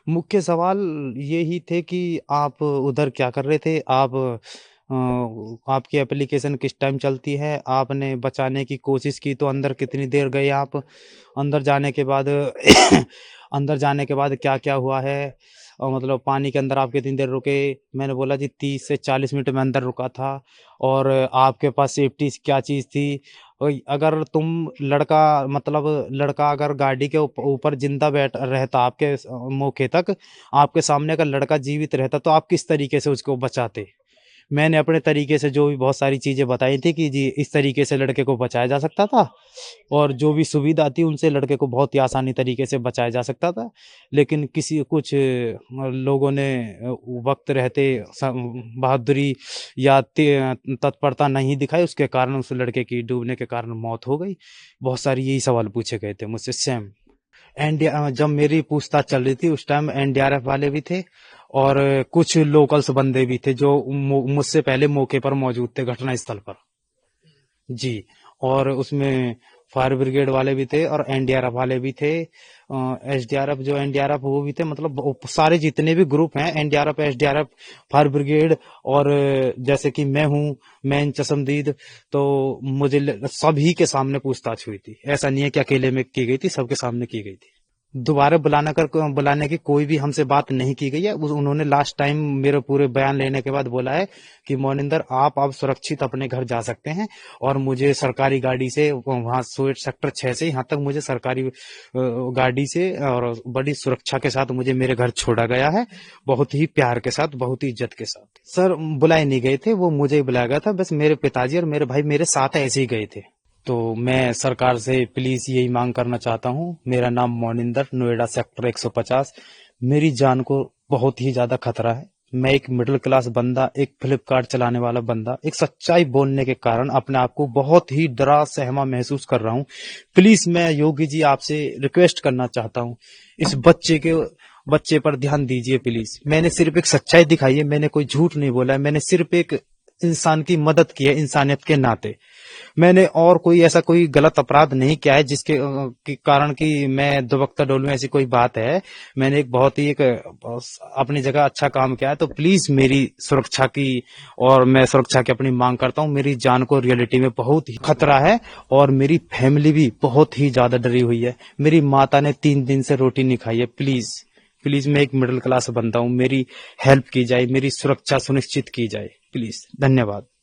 मुख्य सवाल ये ही थे कि आप उधर क्या कर रहे थे? आपकी एप्लीकेशन किस टाइम चलती है? आपने बचाने की कोशिश की तो अंदर कितनी देर गए आप? अंदर जाने के बाद अंदर जाने के बाद क्या-क्या हुआ है? मतलब पानी के अंदर आप कितनी देर रुके? मैंने बोला जी 30 से 40 मिनट मैं अंदर रुका था। और आपके पास सेफ्टी क्या चीज़ थी? अगर तुम लड़का मतलब लड़का अगर गाड़ी के ऊपर ज़िंदा बैठ रहता आपके मौके तक, आपके सामने अगर लड़का जीवित रहता तो आप किस तरीके से उसको बचाते? मैंने अपने तरीके से जो भी बहुत सारी चीज़ें बताई थी कि जी इस तरीके से लड़के को बचाया जा सकता था, और जो भी सुविधा थी उनसे लड़के को बहुत ही आसानी तरीके से बचाया जा सकता था। लेकिन कुछ लोगों ने वक़्त रहते बहादुरी या तत्परता नहीं दिखाई, उसके कारण उस लड़के की डूबने के कारण मौत हो गई। बहुत सारी यही सवाल पूछे गए थे मुझसे सेम। जब मेरी पूछताछ चल रही थी उस टाइम एनडीआरएफ वाले भी थे, और कुछ लोकल्स बंदे भी थे जो मुझसे पहले मौके पर मौजूद थे घटना स्थल पर। जी। और उसमें फायर ब्रिगेड वाले भी थे और एनडीआरएफ वाले भी थे। एसडीआरएफ जो एनडीआरएफ वो भी थे, मतलब सारे जितने भी ग्रुप हैं एनडीआरएफ एसडीआरएफ फायर ब्रिगेड, और जैसे कि मैं हूँ, मैं चशमदीद, तो सभी के सामने पूछताछ हुई थी। ऐसा नहीं है कि अकेले में की गई थी, सबके सामने की गई थी। दोबारा बुलाने की कोई भी हमसे बात नहीं की गई है। उन्होंने लास्ट टाइम मेरे पूरे बयान लेने के बाद बोला है कि मोनिंदर आप अब सुरक्षित अपने घर जा सकते हैं, और मुझे सरकारी गाड़ी से वहां सोएट सेक्टर 6 से यहाँ तक मुझे सरकारी गाड़ी से और बड़ी सुरक्षा के साथ मुझे मेरे घर छोड़ा गया है, बहुत ही प्यार के साथ, बहुत ही इज्जत के साथ। सर बुलाए नहीं गए थे, वो मुझे ही बुलाया गया था, बस मेरे पिताजी और मेरे भाई मेरे साथ ऐसे ही गए थे। तो मैं सरकार से प्लीज यही मांग करना चाहता हूँ। मेरा नाम मोनिंदर, नोएडा सेक्टर 150। मेरी जान को बहुत ही ज्यादा खतरा है। मैं एक मिडिल क्लास बंदा, एक फ्लिपकार्ट चलाने वाला बंदा, एक सच्चाई बोलने के कारण अपने आप को बहुत ही डरा सहमा महसूस कर रहा हूँ। प्लीज मैं योगी जी आपसे रिक्वेस्ट करना चाहता हूँ, इस बच्चे पर ध्यान दीजिए प्लीज। मैंने सिर्फ एक सच्चाई दिखाई है, मैंने कोई झूठ नहीं बोला है, मैंने सिर्फ एक इंसान की मदद की है इंसानियत के नाते। मैंने और कोई ऐसा कोई गलत अपराध नहीं किया है जिसके के कारण कि मैं दुबकता डोलूं, ऐसी कोई बात है। मैंने एक बहुत ही अपनी जगह अच्छा काम किया है। तो प्लीज मेरी सुरक्षा की, और मैं सुरक्षा की अपनी मांग करता हूँ। मेरी जान को रियलिटी में बहुत ही खतरा है, और मेरी फैमिली भी बहुत ही ज्यादा डरी हुई है। मेरी माता ने 3 दिन से रोटी नहीं खाई है। प्लीज प्लीज, मैं एक मिडिल क्लास बंदा हूँ, मेरी हेल्प की जाए, मेरी सुरक्षा सुनिश्चित की जाए प्लीज। धन्यवाद।